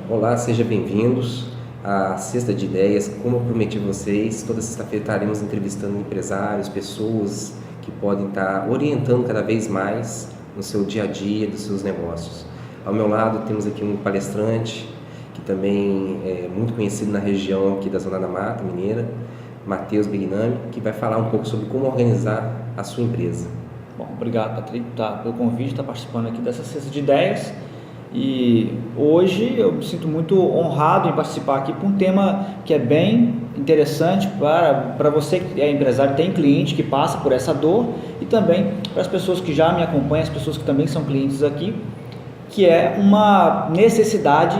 Olá, sejam bem-vindos à Sexta de Ideias. Como eu prometi a vocês, toda sexta-feira estaremos entrevistando empresários, pessoas que podem estar orientando cada vez mais no seu dia a dia, dos seus negócios. Ao meu lado temos aqui um palestrante que também é muito conhecido na região aqui da Zona da Mata Mineira, Matheus Bignami, que vai falar um pouco sobre como organizar a sua empresa. Bom, obrigado, Patrick, pelo convite, estar participando aqui dessa Sexta de Ideias. E hoje eu me sinto muito honrado em participar aqui por um tema que é bem interessante para você que é empresário, tem cliente que passa por essa dor, e também para as pessoas que já me acompanham, as pessoas que também são clientes aqui, que é uma necessidade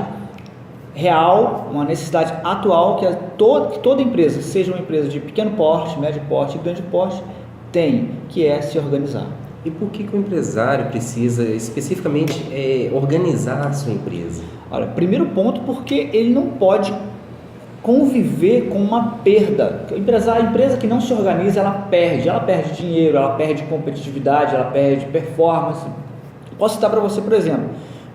real, uma necessidade atual que toda empresa, seja uma empresa de pequeno porte, médio porte e grande porte, tem, que é se organizar. E por que o empresário precisa especificamente organizar a sua empresa? Olha, primeiro ponto, porque ele não pode conviver com uma perda. A empresa que não se organiza, ela perde dinheiro, ela perde competitividade, ela perde performance. Posso citar para você, por exemplo,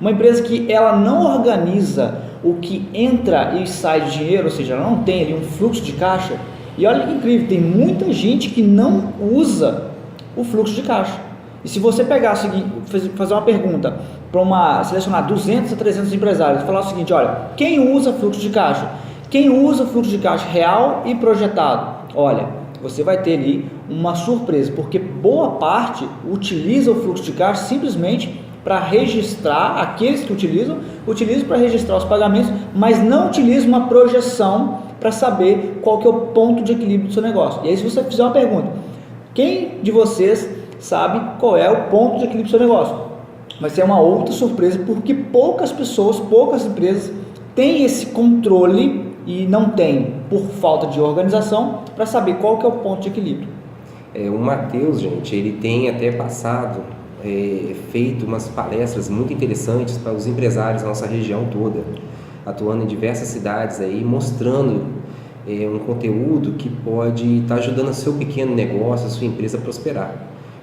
uma empresa que ela não organiza o que entra e sai de dinheiro, ou seja, ela não tem ali um fluxo de caixa. E olha que incrível, tem muita gente que não usa o fluxo de caixa. E se você pegar o seguinte, fazer uma pergunta selecionar 200 a 300 empresários e falar o seguinte: olha, quem usa fluxo de caixa? Quem usa fluxo de caixa real e projetado? Olha, você vai ter ali uma surpresa, porque boa parte utiliza o fluxo de caixa simplesmente para registrar, aqueles que utilizam para registrar os pagamentos, mas não utilizam uma projeção para saber qual que é o ponto de equilíbrio do seu negócio. E aí, se você fizer uma pergunta: quem de vocês sabe qual é o ponto de equilíbrio do seu negócio? Vai ser uma outra surpresa, porque poucas pessoas, poucas empresas têm esse controle e não têm, por falta de organização, para saber qual que é o ponto de equilíbrio. O Matheus, gente, ele tem até passado, feito umas palestras muito interessantes para os empresários da nossa região toda, atuando em diversas cidades aí, mostrando um conteúdo que pode estar ajudando o seu pequeno negócio, a sua empresa a prosperar.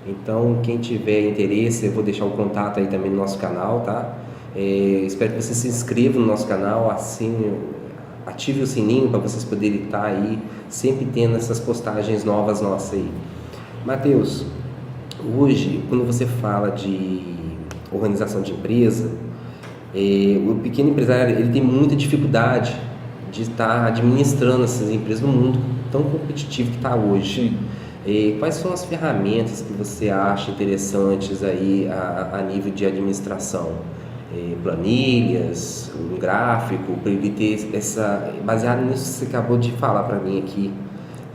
Então, quem tiver interesse, eu vou deixar o contato aí também no nosso canal, tá? Espero que você se inscreva no nosso canal, assine, ative o sininho para vocês poderem estar aí sempre tendo essas postagens novas nossas aí. Matheus, hoje, quando você fala de organização de empresa, o pequeno empresário ele tem muita dificuldade de estar administrando essas empresas no mundo tão competitivo que está hoje. Quais são as ferramentas que você acha interessantes aí a nível de administração? Planilhas, um gráfico, para ele ter baseado nisso que você acabou de falar para mim aqui,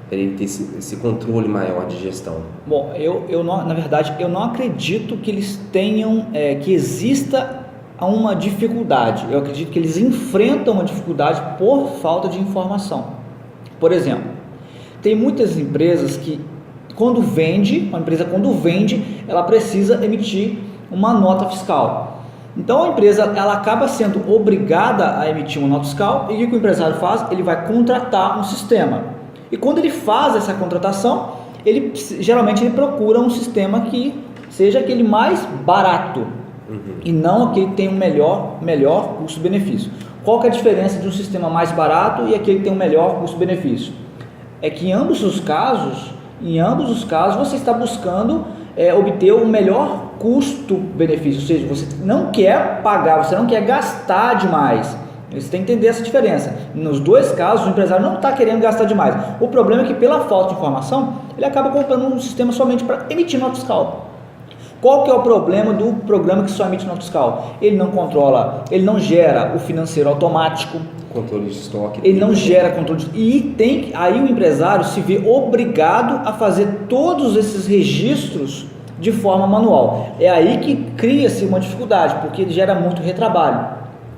para ele ter esse controle maior de gestão? Bom, na verdade, eu não acredito que eles tenham, que exista uma dificuldade. Eu acredito que eles enfrentam uma dificuldade por falta de informação. Por exemplo, tem muitas empresas que uma empresa quando vende, ela precisa emitir uma nota fiscal. Então a empresa ela acaba sendo obrigada a emitir uma nota fiscal, e o que o empresário faz? Ele vai contratar um sistema. E quando ele faz essa contratação, geralmente ele procura um sistema que seja aquele mais barato, e não aquele que tem um melhor custo-benefício. Qual que é a diferença de um sistema mais barato e aquele que tem um melhor custo-benefício? É que em ambos os casos você está buscando obter o melhor custo-benefício, ou seja, você não quer pagar, você não quer gastar demais. Você tem que entender essa diferença. Nos dois casos, o empresário não está querendo gastar demais. O problema é que, pela falta de informação, ele acaba comprando um sistema somente para emitir nota fiscal. Qual que é o problema do programa que só emite nota fiscal? Ele não controla, ele não gera o financeiro automático, controle de estoque, ele não gera controle de... aí o empresário se vê obrigado a fazer todos esses registros de forma manual. É aí que cria-se uma dificuldade, porque ele gera muito retrabalho.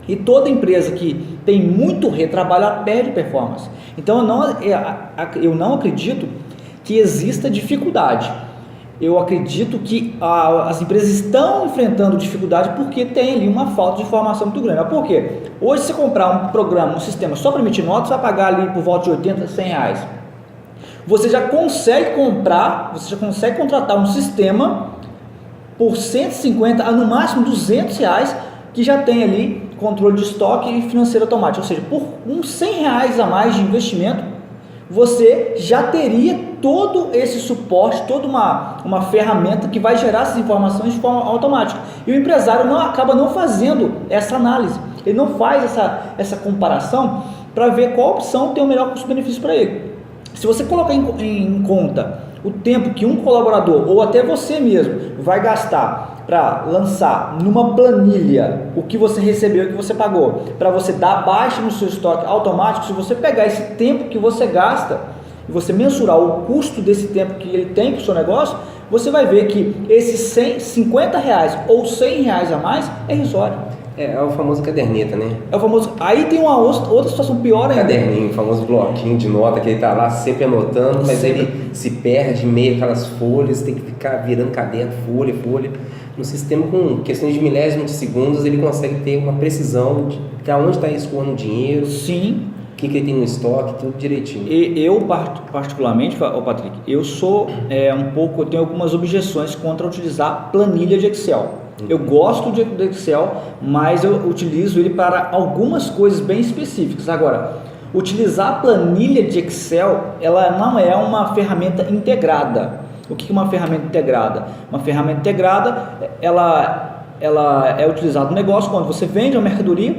E toda empresa que tem muito retrabalho, ela perde performance. Então eu não acredito que exista dificuldade. Eu acredito que as empresas estão enfrentando dificuldade porque tem ali uma falta de informação muito grande. Mas por quê? Hoje, se você comprar um programa, um sistema só para emitir notas, você vai pagar ali por volta de 80, 100 reais. Você já consegue contratar um sistema por 150 a no máximo 200 reais, que já tem ali controle de estoque e financeiro automático, ou seja, por uns R$100 a mais de investimento, você já teria todo esse suporte, toda uma ferramenta que vai gerar essas informações de forma automática. E o empresário acaba não fazendo essa análise, ele não faz essa comparação para ver qual opção tem o melhor custo-benefício para ele. Se você colocar em conta o tempo que um colaborador, ou até você mesmo, vai gastar para lançar numa planilha o que você recebeu e o que você pagou, para você dar baixa no seu estoque automático, se você pegar esse tempo que você gasta e você mensurar o custo desse tempo que ele tem para o seu negócio, você vai ver que esses R$50 ou R$100 a mais é irrisório. É o famoso caderneta, né? É o famoso. Aí tem uma outra situação pior ainda. Caderninho, o famoso bloquinho de nota que ele tá lá sempre anotando, mas ele se perde em meio aquelas folhas, tem que ficar virando caderno, folha. No sistema, com questões de milésimos de segundos, ele consegue ter uma precisão de onde está escoando o dinheiro. Sim. O que ele tem no estoque, tudo direitinho. E eu, particularmente, Patrick, eu tenho algumas objeções contra utilizar planilha de Excel. Eu gosto do Excel, mas eu utilizo ele para algumas coisas bem específicas. Agora, utilizar a planilha de Excel, ela não é uma ferramenta integrada. O que é uma ferramenta integrada? Uma ferramenta integrada, ela é utilizada no negócio quando você vende uma mercadoria,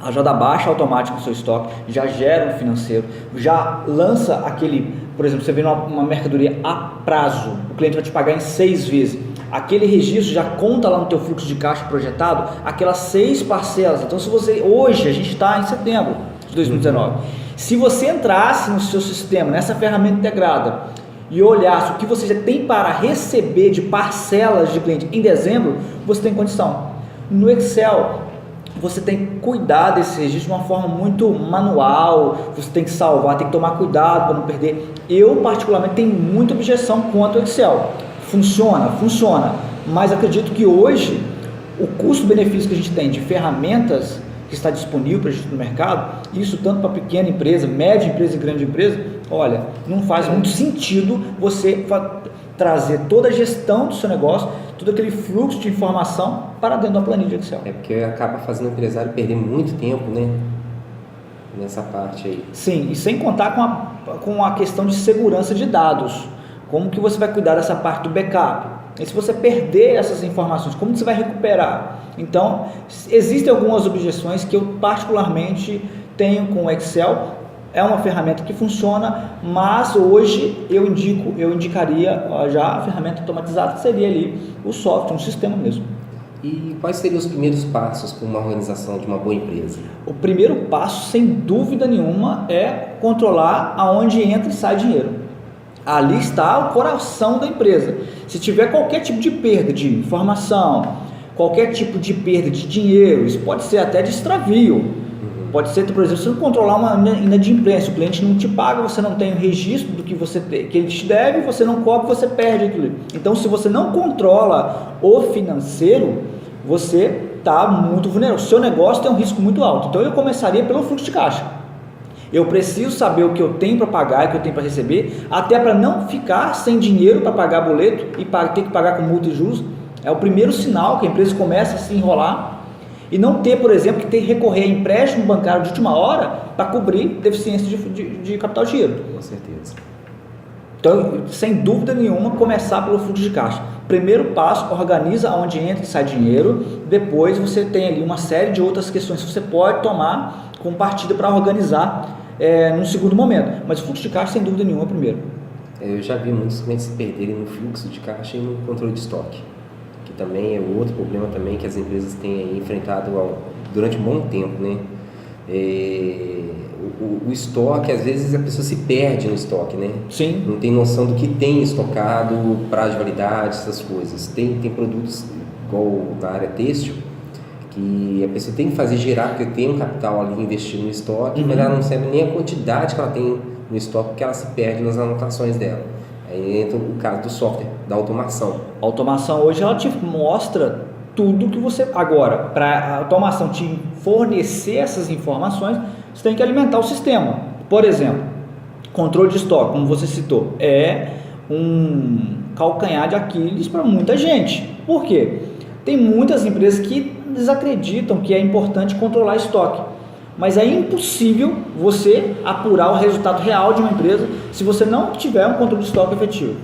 ela já dá baixa automática no seu estoque, já gera um financeiro, já lança aquele, por exemplo, você vende uma mercadoria a prazo, o cliente vai te pagar em 6 vezes. Aquele registro já conta lá no teu fluxo de caixa projetado, aquelas 6 parcelas. Então, se você, hoje, a gente está em setembro de 2019, se você entrasse no seu sistema, nessa ferramenta integrada, e olhasse o que você já tem para receber de parcelas de cliente em dezembro, você tem condição. No Excel, você tem que cuidar desse registro de uma forma muito manual, você tem que salvar, tem que tomar cuidado para não perder. Eu, particularmente, tenho muita objeção quanto ao Excel. Funciona, mas acredito que hoje o custo-benefício que a gente tem de ferramentas que está disponível para a gente no mercado, isso tanto para pequena empresa, média empresa e grande empresa, olha, não faz muito sentido você trazer toda a gestão do seu negócio, todo aquele fluxo de informação para dentro da planilha de Excel. É porque acaba fazendo o empresário perder muito tempo, né? Nessa parte aí. Sim, e sem contar com a questão de segurança de dados. Como que você vai cuidar dessa parte do backup? E se você perder essas informações, como você vai recuperar? Então, existem algumas objeções que eu particularmente tenho com o Excel. É uma ferramenta que funciona, mas hoje eu indicaria já a ferramenta automatizada, que seria ali o software, um sistema mesmo. E quais seriam os primeiros passos para uma organização de uma boa empresa? O primeiro passo, sem dúvida nenhuma, é controlar aonde entra e sai dinheiro. Ali está o coração da empresa. Se tiver qualquer tipo de perda de informação, qualquer tipo de perda de dinheiro, isso pode ser até de extravio. Pode ser, por exemplo, você não controlar uma inadimplência, o cliente não te paga, você não tem o registro do que ele te deve, você não cobra, você perde aquilo. Então, se você não controla o financeiro, você está muito vulnerável. O seu negócio tem um risco muito alto. Então, eu começaria pelo fluxo de caixa. Eu preciso saber o que eu tenho para pagar, o que eu tenho para receber, até para não ficar sem dinheiro para pagar boleto e ter que pagar com multa e juros. É o primeiro sinal que a empresa começa a se enrolar e não ter, por exemplo, que ter que recorrer a empréstimo bancário de última hora para cobrir deficiência de capital de giro. Com certeza. Então, sem dúvida nenhuma, começar pelo fluxo de caixa. Primeiro passo, organiza onde entra e sai dinheiro. Depois você tem ali uma série de outras questões que você pode tomar com partida para organizar num segundo momento. Mas o fluxo de caixa, sem dúvida nenhuma, é o primeiro. Eu já vi muitos clientes se perderem no fluxo de caixa e no controle de estoque, que também é outro problema também que as empresas têm enfrentado durante um bom tempo, né? O estoque, às vezes a pessoa se perde no estoque, né? Sim. Não tem noção do que tem estocado, prazo de validade, essas coisas. Tem produtos, igual na área têxtil, que a pessoa tem que fazer girar, porque tem um capital ali investido no estoque, mas ela não sabe nem a quantidade que ela tem no estoque, porque ela se perde nas anotações dela. Aí entra o caso do software, da automação. A automação hoje ela te mostra tudo que você... Agora, para a automação te fornecer essas informações, você tem que alimentar o sistema. Por exemplo, controle de estoque, como você citou, é um calcanhar de Aquiles para muita gente. Por quê? Tem muitas empresas que desacreditam que é importante controlar estoque. Mas é impossível você apurar o resultado real de uma empresa se você não tiver um controle de estoque efetivo.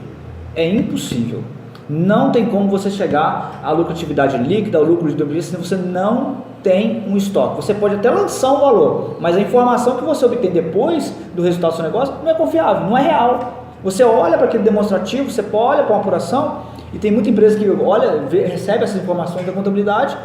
É impossível. Não tem como você chegar à lucratividade líquida, ao lucro de empresa, se você não tem um estoque. Você pode até lançar um valor, mas a informação que você obtém depois do resultado do seu negócio não é confiável, não é real. Você olha para aquele demonstrativo, você olha para uma apuração, e tem muita empresa que olha, recebe essas informações da contabilidade,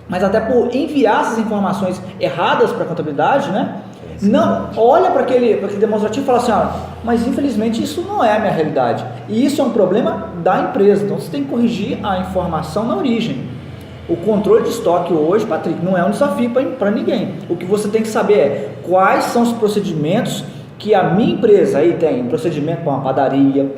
mas até por enviar essas informações erradas para a contabilidade, né? Não, olha para aquele demonstrativo e fala assim, mas infelizmente isso não é a minha realidade. E isso é um problema da empresa, então você tem que corrigir a informação na origem. O controle de estoque hoje, Patrick, não é um desafio para ninguém. O que você tem que saber é quais são os procedimentos que a minha empresa aí tem. Um procedimento para uma padaria,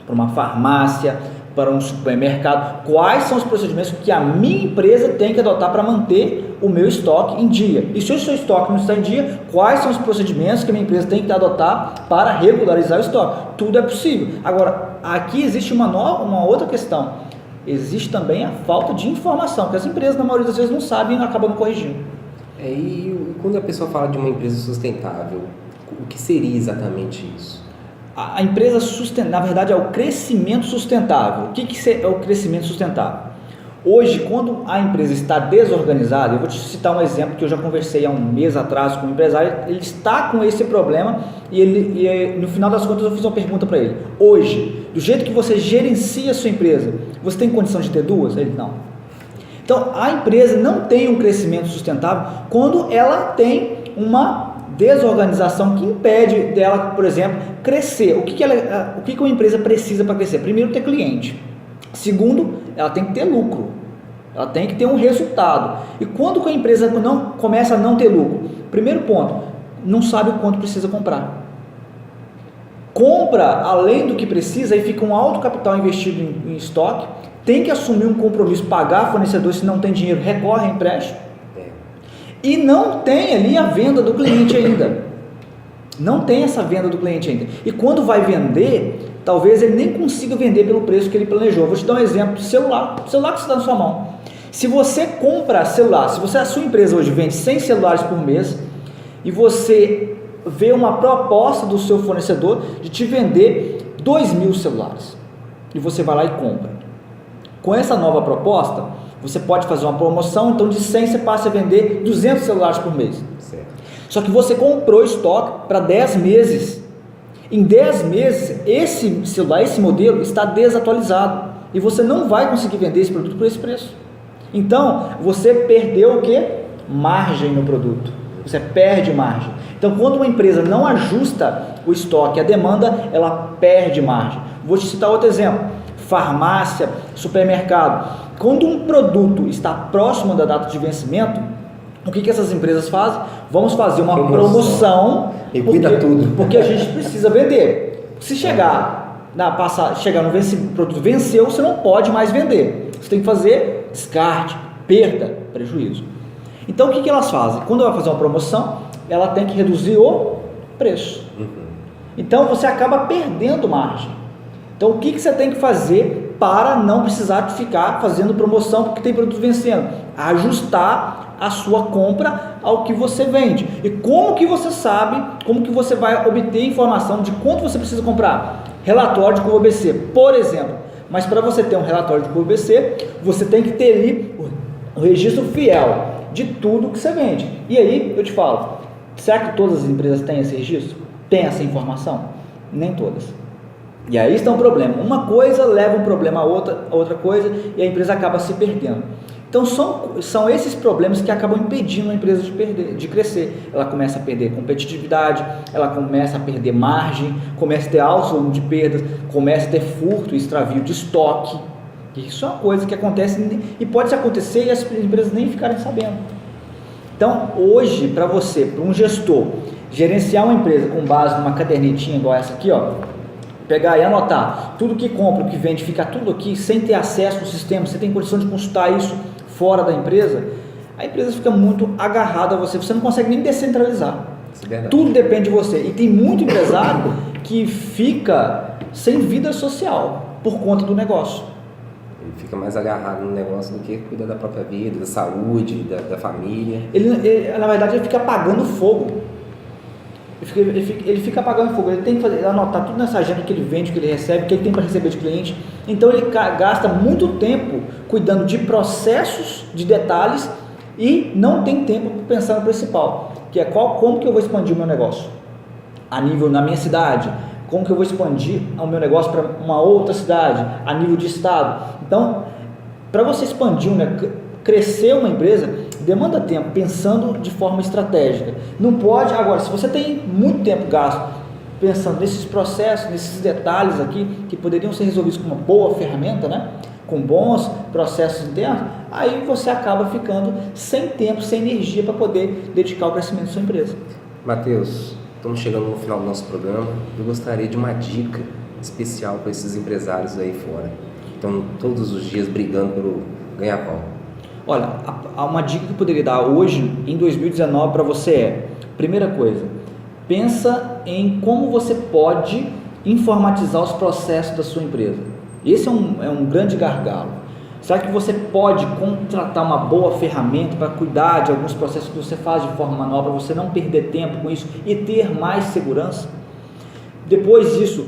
para uma farmácia, para um supermercado. Quais são os procedimentos que a minha empresa tem que adotar para manter o meu estoque em dia? E se o seu estoque não está em dia, quais são os procedimentos que a minha empresa tem que adotar para regularizar o estoque? Tudo é possível. Agora, aqui existe uma outra questão. Existe também a falta de informação, que as empresas, na maioria das vezes, não sabem e acabam não corrigindo. E quando a pessoa fala de uma empresa sustentável, o que seria exatamente isso? A empresa sustentável, na verdade, é o crescimento sustentável. O que é o crescimento sustentável? Hoje, quando a empresa está desorganizada, eu vou te citar um exemplo que eu já conversei há um mês atrás com um empresário, ele está com esse problema e no final das contas eu fiz uma pergunta para ele. Hoje, do jeito que você gerencia a sua empresa, você tem condição de ter duas? Ele, não. Então, a empresa não tem um crescimento sustentável quando ela tem uma desorganização que impede dela, por exemplo, crescer. O que uma empresa precisa para crescer? Primeiro, ter cliente. Segundo, ela tem que ter lucro. Ela tem que ter um resultado. E quando que a empresa começa a não ter lucro? Primeiro ponto, não sabe o quanto precisa comprar. Compra além do que precisa e fica um alto capital investido em estoque, tem que assumir um compromisso, pagar fornecedor, se não tem dinheiro, recorre a empréstimo. E não tem ali a venda do cliente ainda. Não tem essa venda do cliente ainda. E quando vai vender, talvez ele nem consiga vender pelo preço que ele planejou. Vou te dar um exemplo: celular que você está na sua mão. Se você compra celular, se a sua empresa hoje vende 100 celulares por mês e você vê uma proposta do seu fornecedor de te vender 2.000 celulares e você vai lá e compra. Com essa nova proposta, você pode fazer uma promoção, então de 100 você passa a vender 200 celulares por mês. Certo. Só que você comprou estoque para 10 meses. Em 10 meses, esse celular, esse modelo está desatualizado e você não vai conseguir vender esse produto por esse preço. Então, você perdeu o quê? Margem no produto. Você perde margem. Então, quando uma empresa não ajusta o estoque, a demanda, ela perde margem. Vou te citar outro exemplo: farmácia, supermercado. Quando um produto está próximo da data de vencimento, o que essas empresas fazem? Vamos fazer uma promoção e cuida tudo. Porque a gente precisa vender. Se chegar no produto venceu, você não pode mais vender. Você tem que fazer descarte, perda, prejuízo. Então o que elas fazem? Quando ela vai fazer uma promoção, ela tem que reduzir o preço. Então você acaba perdendo margem. Então o que você tem que fazer para não precisar ficar fazendo promoção porque tem produto vencendo? Ajustar a sua compra ao que você vende. E como que você sabe, como que você vai obter informação de quanto você precisa comprar? Relatório de curva ABC, por exemplo. Mas para você ter um relatório de curva ABC, você tem que ter ali o registro fiel de tudo que você vende. E aí eu te falo, será que todas as empresas têm esse registro? Tem essa informação? Nem todas. E aí está um problema. Uma coisa leva um problema a outra coisa e a empresa acaba se perdendo. Então são esses problemas que acabam impedindo a empresa de crescer. Ela começa a perder competitividade, ela começa a perder margem, começa a ter alto volume de perdas, começa a ter furto e extravio de estoque. Isso é uma coisa que acontece e pode acontecer e as empresas nem ficarem sabendo. Então hoje, para um gestor, gerenciar uma empresa com base numa cadernetinha igual essa aqui, ó, pegar e anotar tudo que compra, o que vende, fica tudo aqui, sem ter acesso ao sistema, você tem condição de consultar isso fora da empresa, a empresa fica muito agarrada a você não consegue nem descentralizar. Tudo depende de você. E tem muito empresário que fica sem vida social por conta do negócio. Ele fica mais agarrado no negócio do que cuidar da própria vida, da saúde, da família. Na verdade, ele fica apagando fogo. Ele fica apagando fogo. Ele tem que anotar tudo nessa agenda que ele vende, que ele recebe, que ele tem para receber de cliente. Então, ele gasta muito tempo cuidando de processos, de detalhes, e não tem tempo para pensar no principal, que é como que eu vou expandir o meu negócio a nível na minha cidade, como que eu vou expandir o meu negócio para uma outra cidade, a nível de estado. Então, para você expandir, crescer uma empresa, demanda tempo, pensando de forma estratégica. Não pode, agora, se você tem muito tempo gasto pensando nesses processos, nesses detalhes aqui, que poderiam ser resolvidos com uma boa ferramenta, né? Com bons processos internos, aí você acaba ficando sem tempo, sem energia para poder dedicar ao crescimento da sua empresa. Matheus, estamos chegando no final do nosso programa. Eu gostaria de uma dica especial para esses empresários aí fora, que estão todos os dias brigando pelo ganha-pão. Olha, uma dica que eu poderia dar hoje, em 2019, para você é: primeira coisa, pensa em como você pode informatizar os processos da sua empresa. Esse é um grande gargalo. Será que você pode contratar uma boa ferramenta para cuidar de alguns processos que você faz de forma manual, para você não perder tempo com isso e ter mais segurança? Depois disso,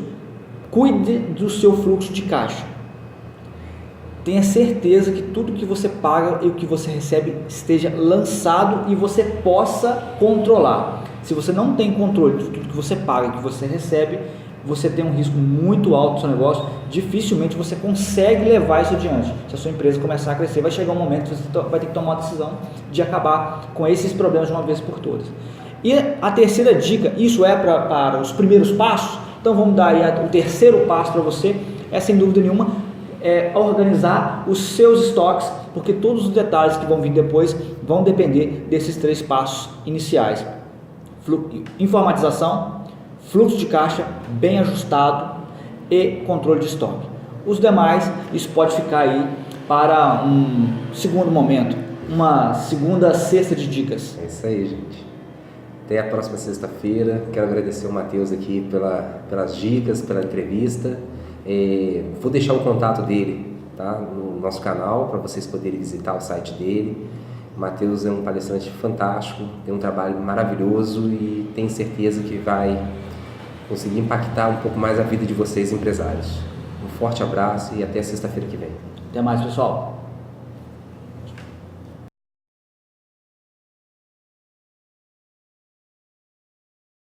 cuide do seu fluxo de caixa. Tenha certeza que tudo que você paga e o que você recebe esteja lançado e você possa controlar. Se você não tem controle de tudo que você paga e que você recebe, você tem um risco muito alto no seu negócio. Dificilmente você consegue levar isso adiante. Se a sua empresa começar a crescer, vai chegar um momento que você vai ter que tomar uma decisão de acabar com esses problemas de uma vez por todas. E a terceira dica, isso é para os primeiros passos, então vamos dar aí o terceiro passo para você, é sem dúvida nenhuma, é organizar os seus estoques, porque todos os detalhes que vão vir depois vão depender desses 3 passos iniciais: informatização, fluxo de caixa bem ajustado e controle de estoque. Os demais, isso pode ficar aí para um segundo momento, uma segunda cesta de dicas. É isso aí, gente. Até a próxima sexta-feira. Quero agradecer o Matheus aqui pelas dicas, pela entrevista. Vou deixar o contato dele, tá, no nosso canal, para vocês poderem visitar o site dele. O Matheus é um palestrante fantástico, tem um trabalho maravilhoso e tenho certeza que vai conseguir impactar um pouco mais a vida de vocês, empresários. Um forte abraço e até sexta-feira que vem. Até mais, pessoal.